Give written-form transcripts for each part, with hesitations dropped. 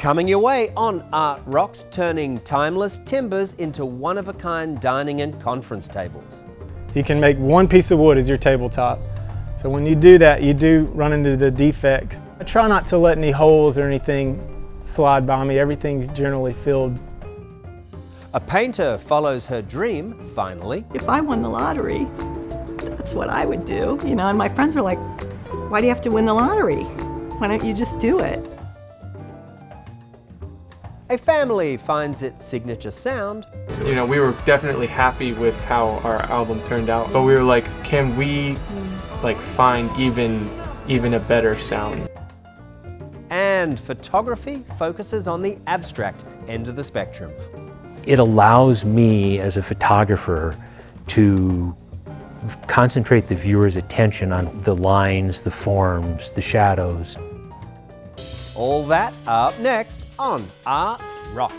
Coming your way on Art Rocks, turning timeless timbers into one-of-a-kind dining and conference tables. You can make one piece of wood as your tabletop. So when you do that, you do run into the defects. I try not to let any holes or anything slide by me. Everything's generally filled. A painter follows her dream, finally. If I won the lottery, that's what I would do, you know, and my friends are like, why do you have to win the lottery? Why don't you just do it? A family finds its signature sound. You know, we were definitely happy with how our album turned out, but we were like, can we find even a better sound? And photography focuses on the abstract end of the spectrum. It allows me as a photographer to concentrate the viewer's attention on the lines, the forms, the shadows. All that up next on Art Rocks.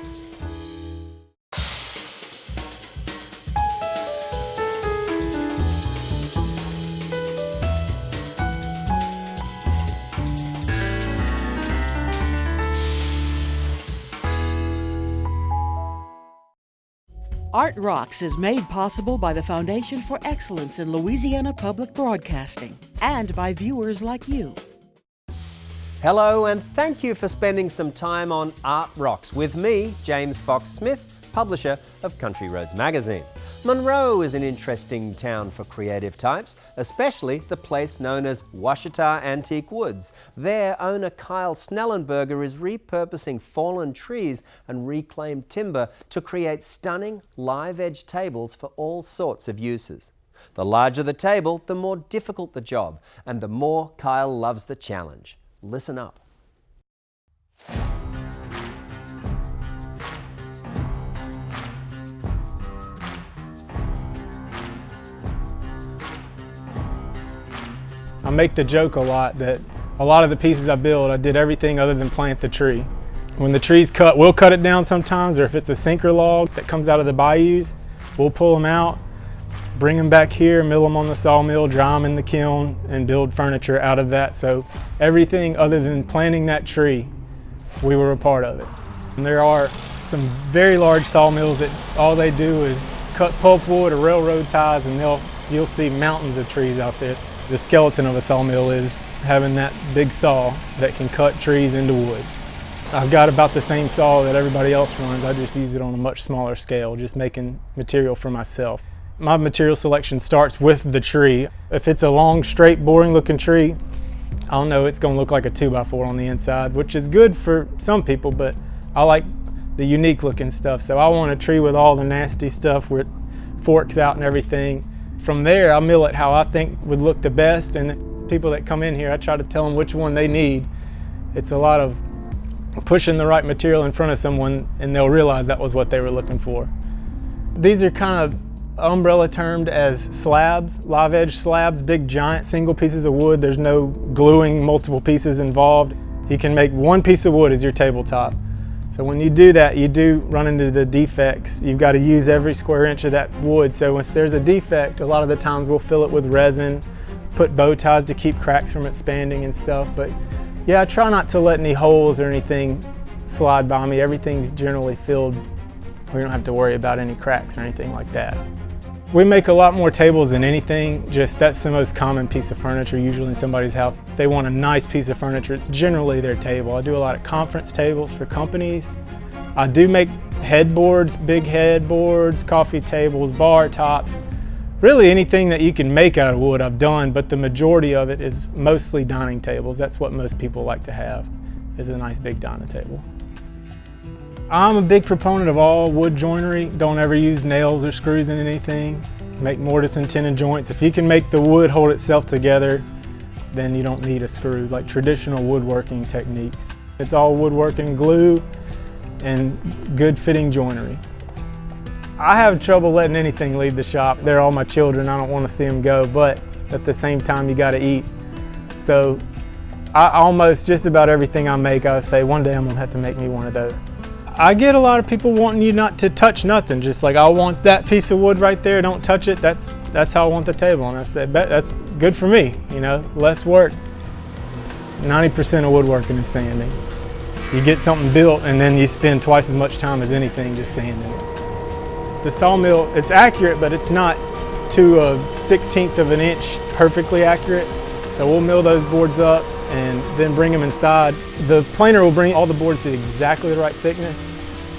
Art Rocks is made possible by the Foundation for Excellence in Louisiana Public Broadcasting and by viewers like you. Hello, and thank you for spending some time on Art Rocks with me, James Fox Smith, publisher of Country Roads magazine. Monroe is an interesting town for creative types, especially the place known as Washita Antique Woods. Their owner, Kyle Snellenberger, is repurposing fallen trees and reclaimed timber to create stunning live-edge tables for all sorts of uses. The larger the table, the more difficult the job, and the more Kyle loves the challenge. Listen up. I make the joke a lot that a lot of the pieces I build, I did everything other than plant the tree. When the tree's cut, we'll cut it down sometimes, or if it's a sinker log that comes out of the bayous, we'll pull them out, bring them back here, mill them on the sawmill, dry them in the kiln, and build furniture out of that. So everything other than planting that tree, we were a part of it. And there are some very large sawmills that all they do is cut pulpwood or railroad ties, and you'll see mountains of trees out there. The skeleton of a sawmill is having that big saw that can cut trees into wood. I've got about the same saw that everybody else runs. I just use it on a much smaller scale, just making material for myself. My material selection starts with the tree. If it's a long, straight, boring looking tree, I'll know it's gonna look like a 2x4 on the inside, which is good for some people, but I like the unique looking stuff. So I want a tree with all the nasty stuff where it forks out and everything. From there, I'll mill it how I think would look the best, and the people that come in here, I try to tell them which one they need. It's a lot of pushing the right material in front of someone, and they'll realize that was what they were looking for. These are kind of umbrella termed as slabs, live edge slabs, big giant single pieces of wood. There's no gluing multiple pieces involved. You can make one piece of wood as your tabletop. So when you do that, you do run into the defects. You've got to use every square inch of that wood. So if there's a defect, a lot of the times we'll fill it with resin, put bow ties to keep cracks from expanding and stuff. But yeah, I try not to let any holes or anything slide by me. Everything's generally filled. We don't have to worry about any cracks or anything like that. We make a lot more tables than anything. Just that's the most common piece of furniture usually in somebody's house. If they want a nice piece of furniture, it's generally their table. I do a lot of conference tables for companies. I do make headboards, big headboards, coffee tables, bar tops. Really anything that you can make out of wood I've done, but the majority of it is mostly dining tables. That's what most people like to have, is a nice big dining table. I'm a big proponent of all wood joinery. Don't ever use nails or screws in anything. Make mortise and tenon joints. If you can make the wood hold itself together, then you don't need a screw, like traditional woodworking techniques. It's all woodworking glue and good fitting joinery. I have trouble letting anything leave the shop. They're all my children, I don't want to see them go, but at the same time you got to eat. So I almost, just about everything I make, I would say one day I'm gonna have to make me one of those. I get a lot of people wanting you not to touch nothing, just like, I want that piece of wood right there, don't touch it. That's how I want the table, and that's good for me, you know, less work. 90% of woodworking is sanding. You get something built and then you spend twice as much time as anything just sanding it. The sawmill, it's accurate, but it's not to a 1/16 of an inch perfectly accurate. So we'll mill those boards up and then bring them inside. The planer will bring all the boards to exactly the right thickness.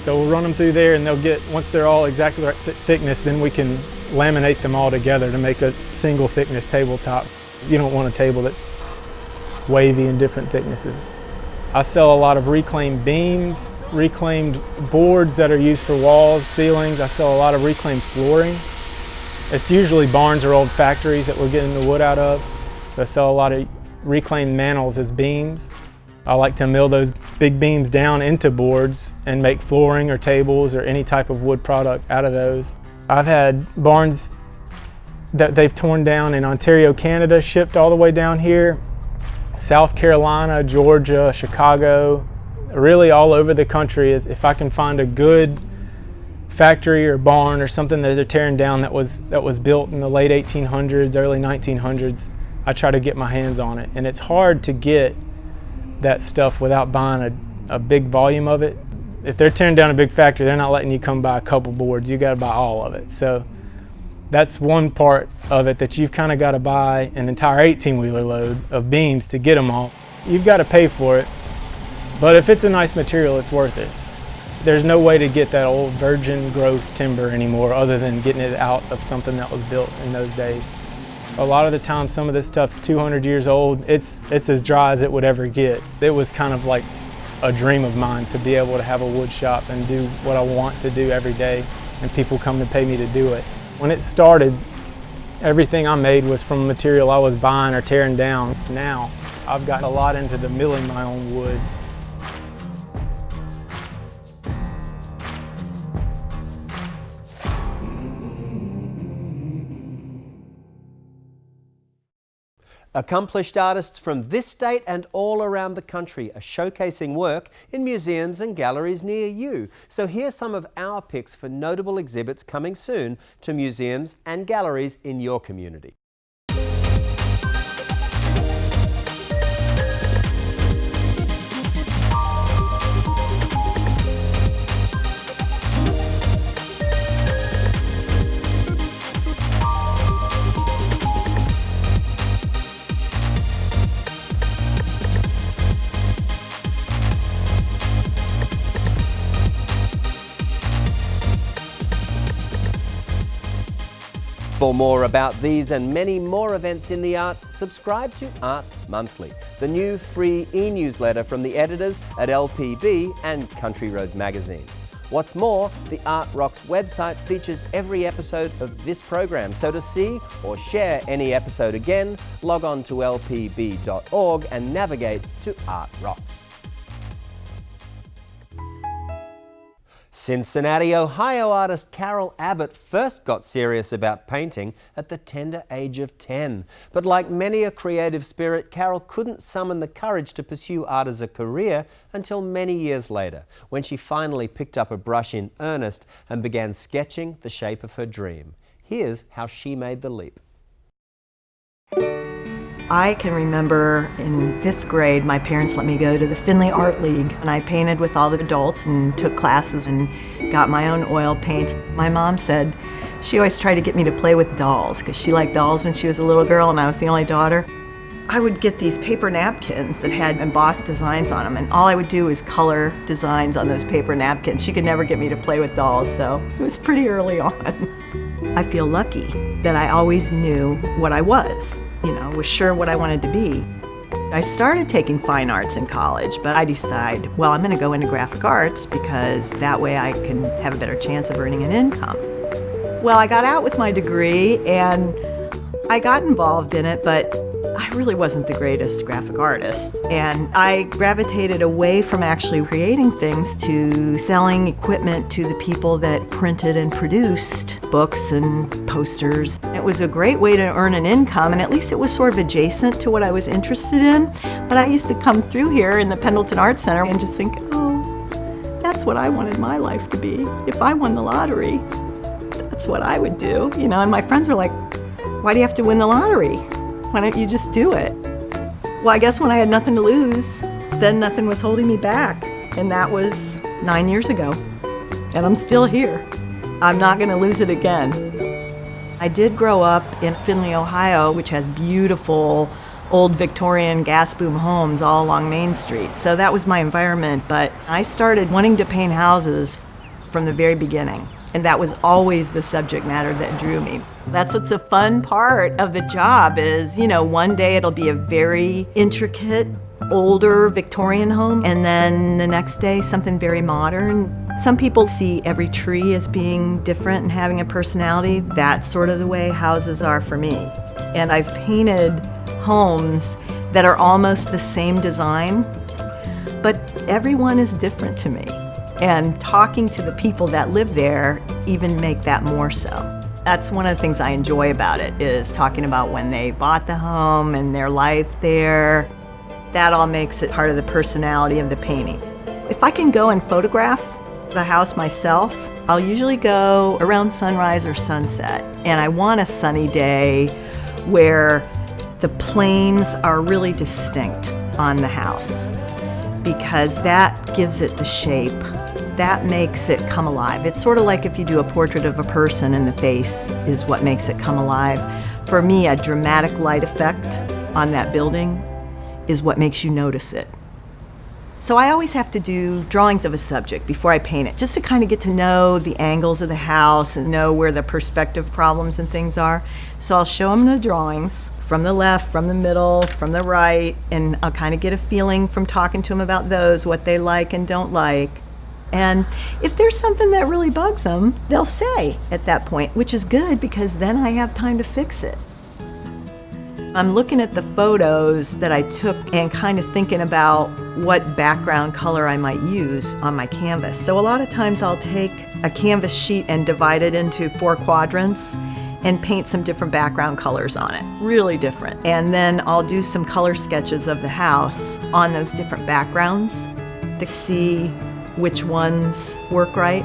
So we'll run them through there and they'll get, once they're all exactly the right thickness, then we can laminate them all together to make a single thickness tabletop. You don't want a table that's wavy in different thicknesses. I sell a lot of reclaimed beams, reclaimed boards that are used for walls, ceilings. I sell a lot of reclaimed flooring. It's usually barns or old factories that we're getting the wood out of. So I sell a lot of reclaimed mantles as beams. I like to mill those big beams down into boards and make flooring or tables or any type of wood product out of those. I've had barns that they've torn down in Ontario, Canada, shipped all the way down here. South Carolina, Georgia, Chicago, really all over the country. Is if I can find a good factory or barn or something that they're tearing down that was built in the late 1800s, early 1900s, I try to get my hands on it. And it's hard to get that stuff without buying a big volume of it. If they're tearing down a big factory, they're not letting you come buy a couple boards. You got to buy all of it. So that's one part of it, that you've kind of got to buy an entire 18-wheeler load of beams to get them all. You've got to pay for it, but if it's a nice material, it's worth it. There's no way to get that old virgin growth timber anymore other than getting it out of something that was built in those days. A lot of the time, some of this stuff's 200 years old. It's as dry as it would ever get. It was kind of like a dream of mine to be able to have a wood shop and do what I want to do every day, and people come to pay me to do it. When it started, everything I made was from material I was buying or tearing down. Now, I've gotten a lot into the milling my own wood. Accomplished artists from this state and all around the country are showcasing work in museums and galleries near you. So here's some of our picks for notable exhibits coming soon to museums and galleries in your community. For more about these and many more events in the arts, subscribe to Arts Monthly, the new free e-newsletter from the editors at LPB and Country Roads magazine. What's more, the Art Rocks website features every episode of this program, so to see or share any episode again, log on to lpb.org and navigate to Art Rocks. Cincinnati, Ohio artist Carol Abbott first got serious about painting at the tender age of 10. But like many a creative spirit, Carol couldn't summon the courage to pursue art as a career until many years later, when she finally picked up a brush in earnest and began sketching the shape of her dream. Here's how she made the leap. I can remember in 5th grade, my parents let me go to the Findlay Art League, and I painted with all the adults and took classes and got my own oil paints. My mom said she always tried to get me to play with dolls because she liked dolls when she was a little girl and I was the only daughter. I would get these paper napkins that had embossed designs on them, and all I would do was color designs on those paper napkins. She could never get me to play with dolls, so it was pretty early on. I feel lucky that I always knew what I was. Was sure what I wanted to be. I started taking fine arts in college, but I decided, well, I'm going to go into graphic arts because that way I can have a better chance of earning an income. Well, I got out with my degree and I got involved in it, but I really wasn't the greatest graphic artist. And I gravitated away from actually creating things to selling equipment to the people that printed and produced books and posters. It was a great way to earn an income, and at least it was sort of adjacent to what I was interested in. But I used to come through here in the Pendleton Art Center and just think, oh, that's what I wanted my life to be. If I won the lottery, that's what I would do. And my friends were like, why do you have to win the lottery? Why don't you just do it? Well, I guess when I had nothing to lose, then nothing was holding me back. And that was 9 years ago. And I'm still here. I'm not going to lose it again. I did grow up in Findlay, Ohio, which has beautiful old Victorian gas boom homes all along Main Street. So that was my environment, but I started wanting to paint houses from the very beginning. And that was always the subject matter that drew me. That's what's a fun part of the job is, one day it'll be a very intricate, older Victorian home, and then the next day something very modern. Some people see every tree as being different and having a personality. That's sort of the way houses are for me. And I've painted homes that are almost the same design, but everyone is different to me. And talking to the people that live there even make that more so. That's one of the things I enjoy about it, is talking about when they bought the home and their life there. That all makes it part of the personality of the painting. If I can go and photograph the house myself, I'll usually go around sunrise or sunset. And I want a sunny day where the planes are really distinct on the house, because that gives it the shape. That makes it come alive. It's sort of like if you do a portrait of a person and the face is what makes it come alive. For me, a dramatic light effect on that building is what makes you notice it. So I always have to do drawings of a subject before I paint it, just to kind of get to know the angles of the house and know where the perspective problems and things are. So I'll show them the drawings from the left, from the middle, from the right, and I'll kind of get a feeling from talking to them about those, what they like and don't like. And if there's something that really bugs them, they'll say at that point, which is good because then I have time to fix it. I'm looking at the photos that I took and kind of thinking about what background color I might use on my canvas. So a lot of times I'll take a canvas sheet and divide it into 4 quadrants and paint some different background colors on it, really different. And then I'll do some color sketches of the house on those different backgrounds to see which ones work right.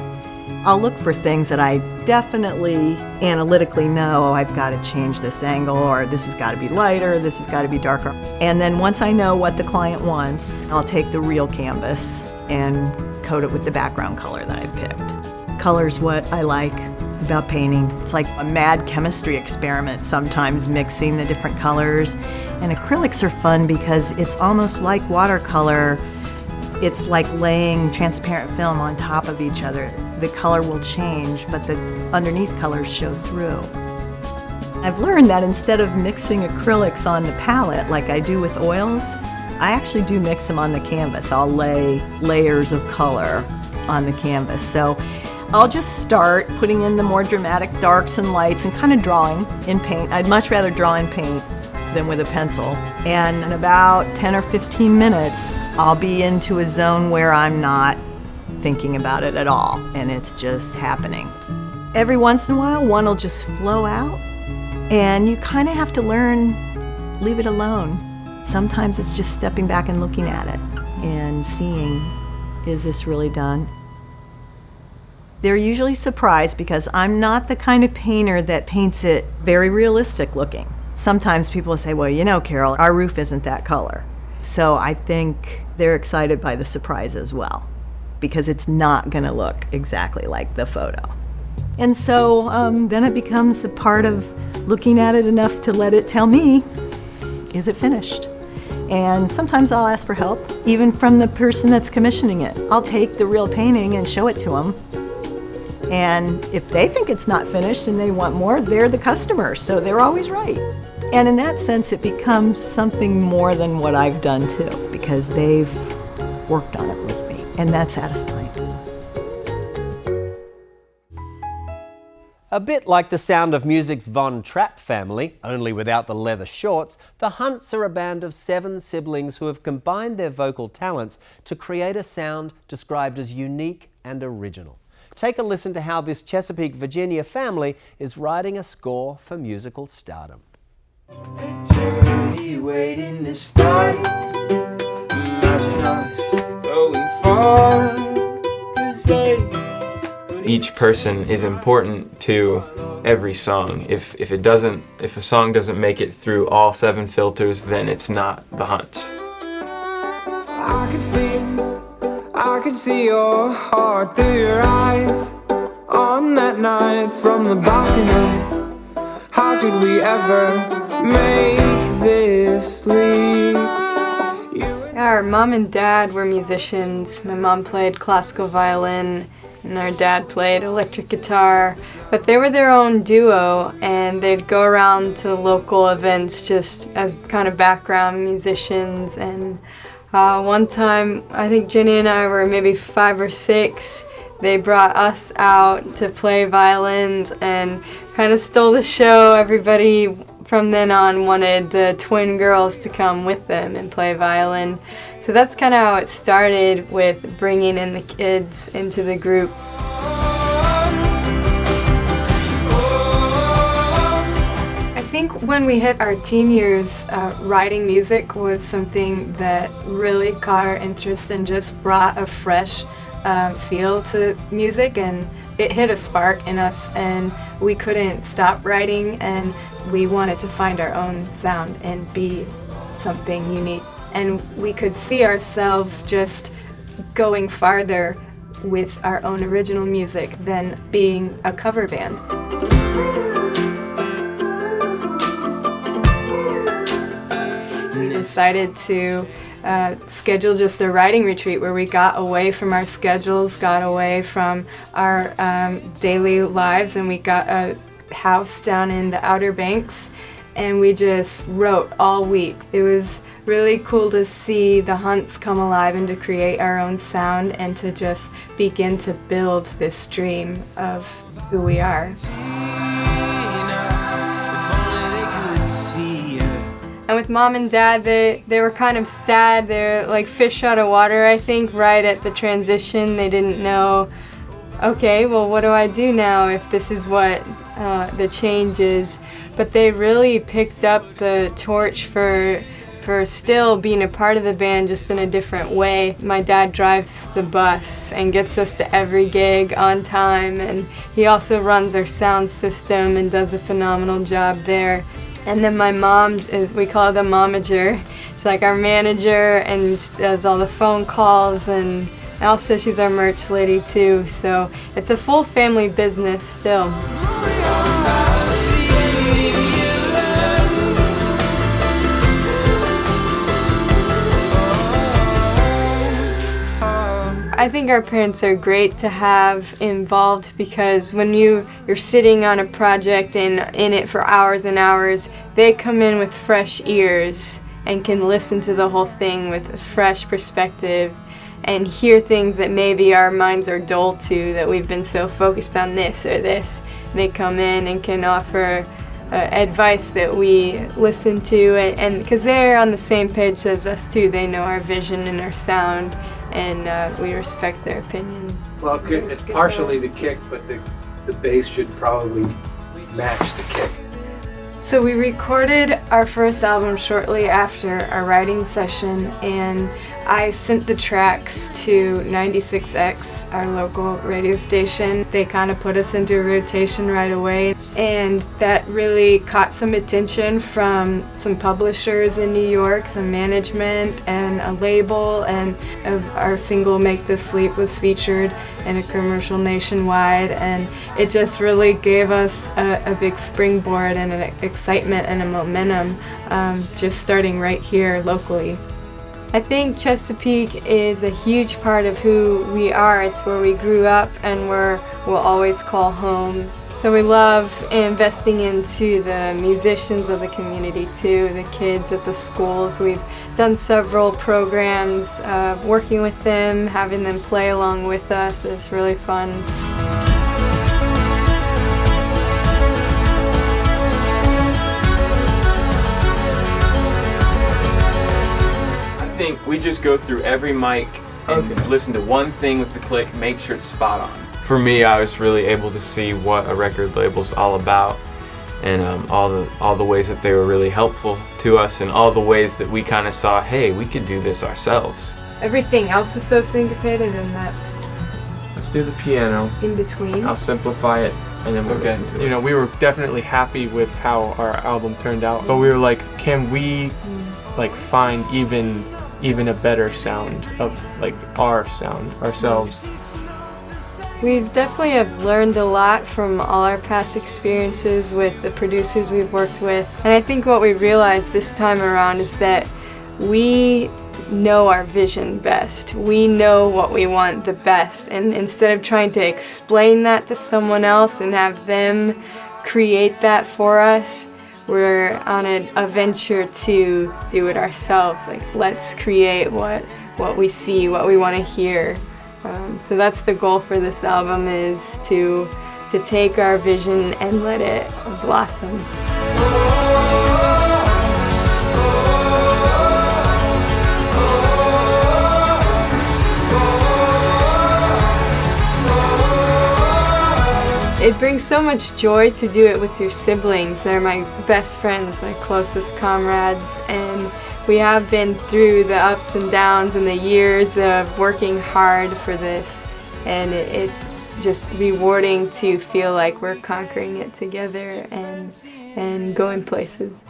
I'll look for things that I definitely analytically know, I've got to change this angle, or this has got to be lighter, this has got to be darker. And then once I know what the client wants, I'll take the real canvas and coat it with the background color that I've picked. Color's what I like about painting. It's like a mad chemistry experiment, sometimes mixing the different colors. And acrylics are fun because it's almost like watercolor. It's like laying transparent film on top of each other. The color will change, but the underneath colors show through. I've learned that instead of mixing acrylics on the palette like I do with oils, I actually do mix them on the canvas. I'll lay layers of color on the canvas. So I'll just start putting in the more dramatic darks and lights and kind of drawing in paint. I'd much rather draw in paint than with a pencil. And in about 10 or 15 minutes, I'll be into a zone where I'm not thinking about it at all, and it's just happening. Every once in a while, one will just flow out, and you kind of have to learn, leave it alone. Sometimes it's just stepping back and looking at it and seeing, is this really done? They're usually surprised because I'm not the kind of painter that paints it very realistic looking. Sometimes people will say, well, Carol, our roof isn't that color. So I think they're excited by the surprise as well, because it's not going to look exactly like the photo. And so then it becomes a part of looking at it enough to let it tell me, is it finished? And sometimes I'll ask for help, even from the person that's commissioning it. I'll take the real painting and show it to them. And if they think it's not finished and they want more, they're the customer, so they're always right. And in that sense, it becomes something more than what I've done too, because they've worked on it with me, and that's satisfying. A bit like the Sound of Music's Von Trapp family, only without the leather shorts, the Hunts are a band of 7 siblings who have combined their vocal talents to create a sound described as unique and original. Take a listen to how this Chesapeake, Virginia family is writing a score for musical stardom. A journey waiting to start. Imagine us going far. Each person is important to every song. If a song doesn't make it through all 7 filters, then it's not the Hunts. I could sing, I could see your heart through your eyes on that night from the balcony. How could we ever make this leap? Our mom and dad were musicians. My mom played classical violin and our dad played electric guitar, but they were their own duo and they'd go around to local events just as kind of background musicians. And one time, I think Jenny and I were maybe 5 or 6, they brought us out to play violins and kind of stole the show. Everybody from then on wanted the twin girls to come with them and play violin. So that's kind of how it started, with bringing in the kids into the group. I think when we hit our teen years, writing music was something that really caught our interest and just brought a fresh feel to music, and it hit a spark in us and we couldn't stop writing, and we wanted to find our own sound and be something unique. And we could see ourselves just going farther with our own original music than being a cover band. We decided to schedule just a writing retreat where we got away from our schedules, got away from our daily lives, and we got a house down in the Outer Banks and we just wrote all week. It was really cool to see the hunts come alive and to create our own sound and to just begin to build this dream of who we are. And with mom and dad, they were kind of sad. They're like fish out of water, I think, right at the transition. They didn't know, okay, well, what do I do now if this is what the change is? But they really picked up the torch for still being a part of the band, just in a different way. My dad drives the bus and gets us to every gig on time, and he also runs our sound system and does a phenomenal job there. And then my mom, we call her the momager. She's like our manager and does all the phone calls, and also she's our merch lady too. So it's a full family business still. I think our parents are great to have involved, because when you're sitting on a project and in it for hours and hours, they come in with fresh ears and can listen to the whole thing with a fresh perspective and hear things that maybe our minds are dull to, that we've been so focused on this or this. They come in and can offer advice that we listen to, and because they're on the same page as us too, they know our vision and our sound, and we respect their opinions. Well, it's partially the kick, but the bass should probably match the kick. So we recorded our first album shortly after our writing session, and I sent the tracks to 96X, our local radio station. They kind of put us into a rotation right away, and that really caught some attention from some publishers in New York, some management and a label, and our single Make This Leap was featured in a commercial nationwide, and it just really gave us a big springboard and an excitement and a momentum, just starting right here locally. I think Chesapeake is a huge part of who we are. It's where we grew up and where we'll always call home. So we love investing into the musicians of the community too, the kids at the schools. We've done several programs working with them, having them play along with us. It's really fun. I think we just go through every mic and listen to one thing with the click, make sure it's spot on. For me, I was really able to see what a record label's all about, and all the ways that they were really helpful to us, and all the ways that we kind of saw, hey, we could do this ourselves. Everything else is so syncopated, and that's Let's do the piano in between. I'll simplify it, and then we'll listen to it. You know, we were definitely happy with how our album turned out, but we were like, can we like find even even a better sound of like our sound ourselves. We definitely have learned a lot from all our past experiences with the producers we've worked with. And I think what we realized this time around is that we know our vision best. We know what we want the best. And instead of trying to explain that to someone else and have them create that for us, we're on a venture to do it ourselves. Like, let's create what we see, what we want to hear. So that's the goal for this album, is to take our vision and let it blossom. It brings so much joy to do it with your siblings. They're my best friends, my closest comrades, and we have been through the ups and downs and the years of working hard for this, and it's just rewarding to feel like we're conquering it together and going places.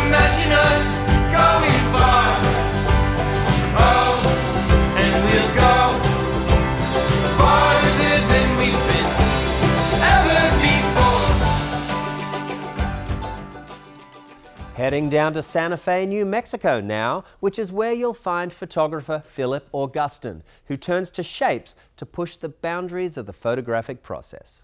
Imagine us going far. Oh, and we'll go farther than we've been ever before. Heading down to Santa Fe, New Mexico now, which is where you'll find photographer Philip Augustine, who turns to shapes to push the boundaries of the photographic process.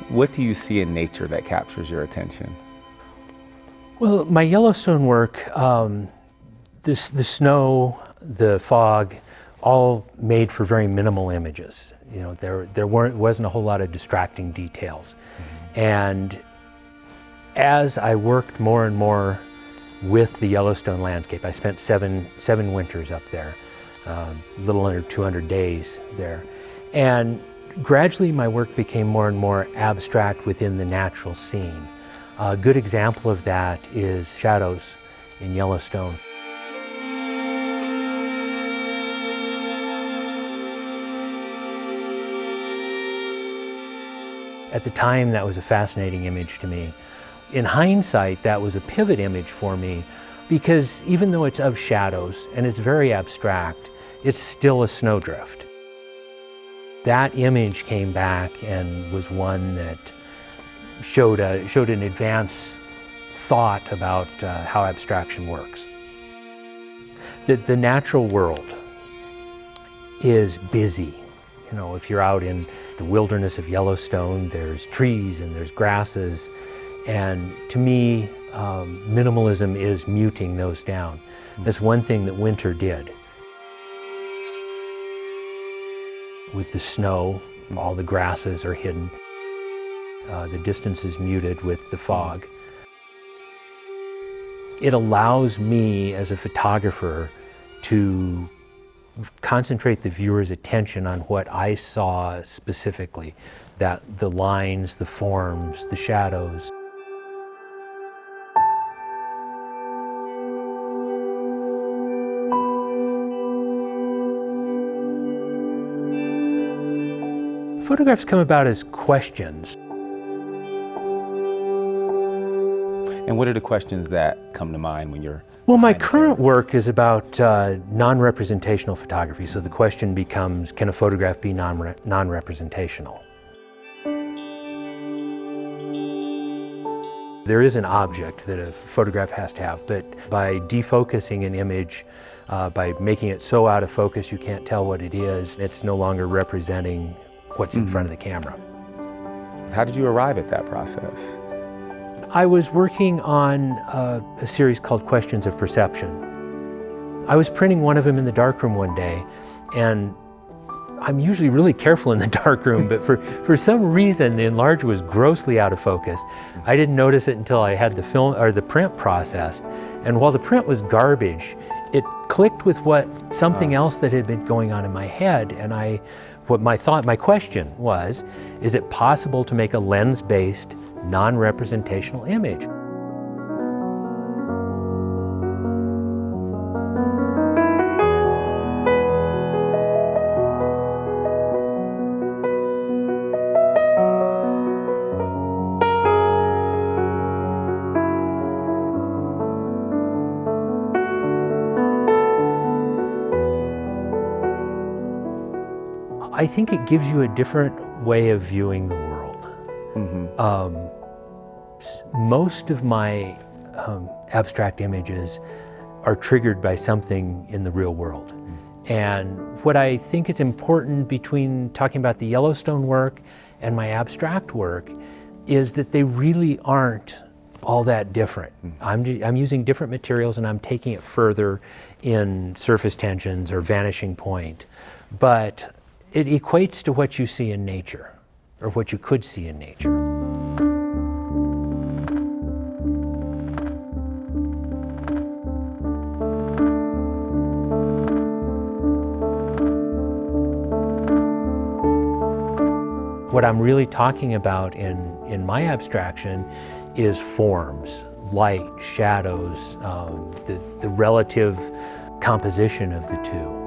What do you see in nature that captures your attention? Well, my Yellowstone work, the snow, the fog, all made for very minimal images. You know, there wasn't a whole lot of distracting details. Mm-hmm. And as I worked more and more with the Yellowstone landscape, I spent seven winters up there, a little under 200 days there. And gradually my work became more and more abstract within the natural scene. A good example of that is shadows in Yellowstone. At the time, that was a fascinating image to me. In hindsight, that was a pivot image for me, because even though it's of shadows and it's very abstract, it's still a snowdrift. That image came back and was one that showed an advanced thought about how abstraction works. The natural world is busy. You know, if you're out in the wilderness of Yellowstone, there's trees and there's grasses, and to me, minimalism is muting those down. That's one thing that winter did. With the snow, all the grasses are hidden. The distance is muted with the fog. It allows me as a photographer to concentrate the viewer's attention on what I saw specifically, that the lines, the forms, the shadows. Photographs come about as questions. And what are the questions that come to mind when you're... Well, my current work is about non-representational photography, so the question becomes, can a photograph be non-representational? There is an object that a photograph has to have, but by defocusing an image, by making it so out of focus you can't tell what it is, it's no longer representing what's in front of the camera. How did you arrive at that process? I was working on a series called Questions of Perception. I was printing one of them in the darkroom one day, and I'm usually really careful in the darkroom, but for some reason the enlarger was grossly out of focus. I didn't notice it until I had the film or the print processed, and while the print was garbage, it clicked with something else that had been going on in my head, and my question was, is it possible to make a lens-based, non-representational image? I think it gives you a different way of viewing the world. Most of my abstract images are triggered by something in the real world. And what I think is important between talking about the Yellowstone work and my abstract work is that they really aren't all that different. I'm using different materials and I'm taking it further in surface tensions or vanishing point. But it equates to what you see in nature, or what you could see in nature. What I'm really talking about in my abstraction is forms, light, shadows, the relative composition of the two.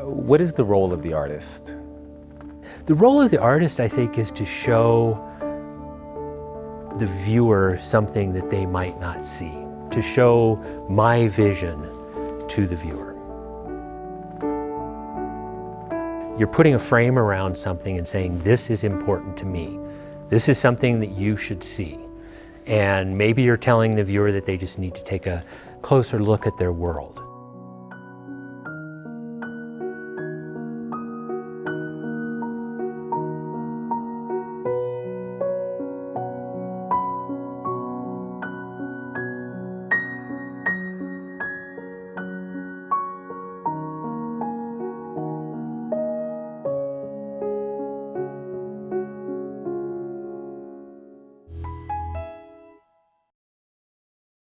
What is the role of the artist? The role of the artist, I think, is to show the viewer something that they might not see, to show my vision to the viewer. You're putting a frame around something and saying, this is important to me. This is something that you should see. And maybe you're telling the viewer that they just need to take a closer look at their world.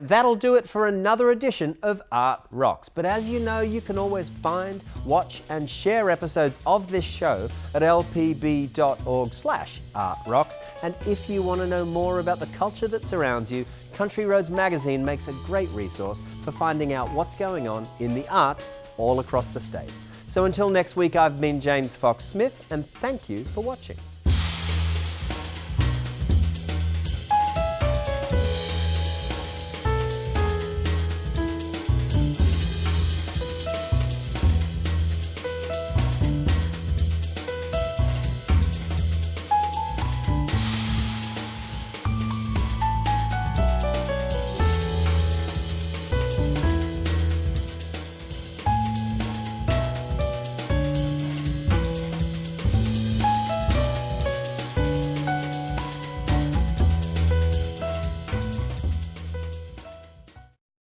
That'll do it for another edition of Art Rocks. But as you know, you can always find, watch and share episodes of this show at lpb.org/artrocks. And if you want to know more about the culture that surrounds you, Country Roads Magazine makes a great resource for finding out what's going on in the arts all across the state. So until next week, I've been James Fox Smith, and thank you for watching.